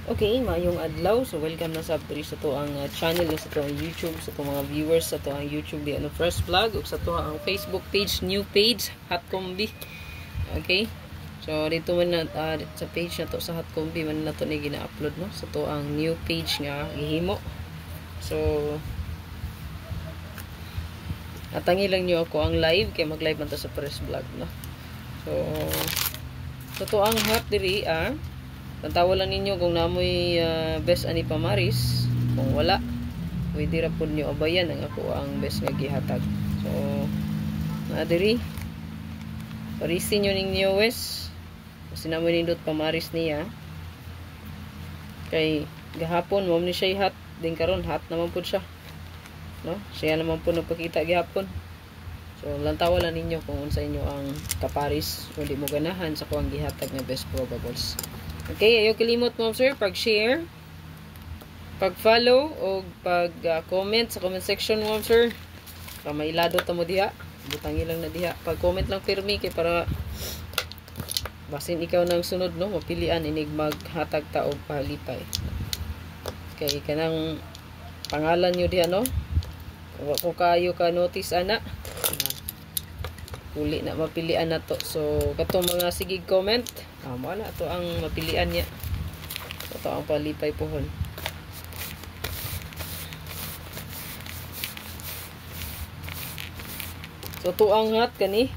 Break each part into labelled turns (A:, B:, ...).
A: Okay, maayong adlaw. So welcome na sa diri sa to ang channel sa to ang YouTube, sa to mga viewers sa to ang YouTube di ano first vlog ug sa to ang Facebook page, new page Hot Combi. Okay? So dito man na sa page na to sa Hot Combi man na to ni gina-upload no. Sa to ang new page nga gihimo. So atangi lang niyo ako ang live kay mag-live man ta sa first vlog no. So sa to ang hot diri tantawa lang ninyo kung namoy best ani pamaris. Kung wala, pwede ra pud nyo abayan ang ako ang best nga gihatag. So, diri parisin nyo ninyo wes. Kasi namoy nindot pamaris niya. Kay gahapon mo ni siya hot, din karon hot naman pud siya. No? Siya naman pud nagpakita gihapon. So, lantawa lang ninyo kung unsa inyo ang kaparis o di mo ganahan sa kuang gihatag nga best probables. Okay, ayaw kalimot mo sir, pag-share, pag-follow, o pag-comment sa comment section mo sir. Para mailado ta mo diha. Butangi lang na diha. Pag-comment lang firme kay para basin ikaw nang sunod no, mapilian inig maghatag ta og palipay. Kay kanang pangalan nyo diha no. Kung kayo ka notice ana. Uli na mapilian na to. So, katong mga sigig comment, wala to ang mapilian niya. Ito ang palipay pohon. So, to ang hot kani.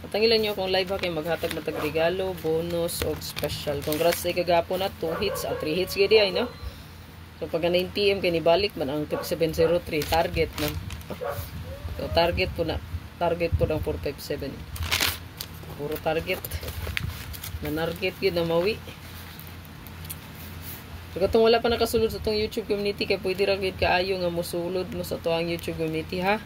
A: Matangilan nyo akong live ha kay maghatag matag regalo, bonus, o special. Congrats sa ikagapon na 2 hits at 3 hits gadi ay no. So, pag 9 PM kay nibalik man ang 703 target man. So, target po na. Target po ng 457. Puro target. Na-target yun na mawi. So, katong wala pa nakasulod sa itong YouTube community, kaya pwede rin kaayo nga musulod mo sa itong YouTube community, ha?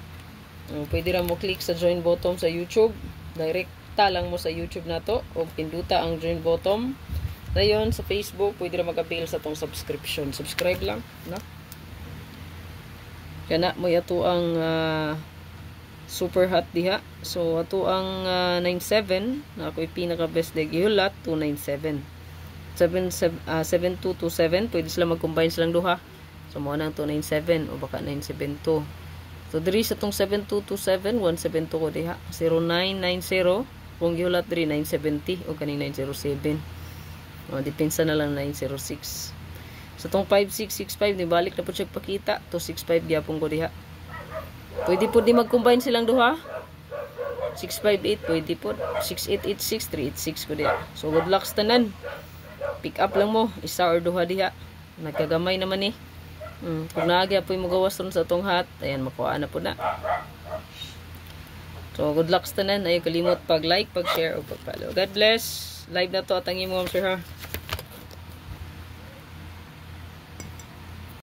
A: Pwede rin mo click sa join button sa YouTube. Direkta lang mo sa YouTube na to. O pinduta ang join button. Dayon, sa Facebook, pwede rin mag-avail sa itong subscription. Subscribe lang, no? Kaya na, mo yato ang super hot diha. So ato ang 97 na ako pinaka best day gihulat 297 7227 pwede sila mag-combine silang duha. So mo nang 297 o baka 972. So diri sa tong 7227 172 ko diha 0990 kung gihulat diri 970 o kaning 907. Depensa na lang 906. Sa tong 5665 ni balik na po siya pakita to 65 gyapon ko diha. Pwede po di mag-combine silang duha. 658 pwede po. 6886 386 ko diha. So good luck sa tanan. Pick up lang mo isa or duha diha. Nagkagamay naman ni. Kung naagi apoy mo gawas ron sa tong hat, ayan makuha na po na. So good luck sa tanan. Ayaw kalimot pag-like, pag-share o pag-follow. God bless. Live na to at ang imo sir ha.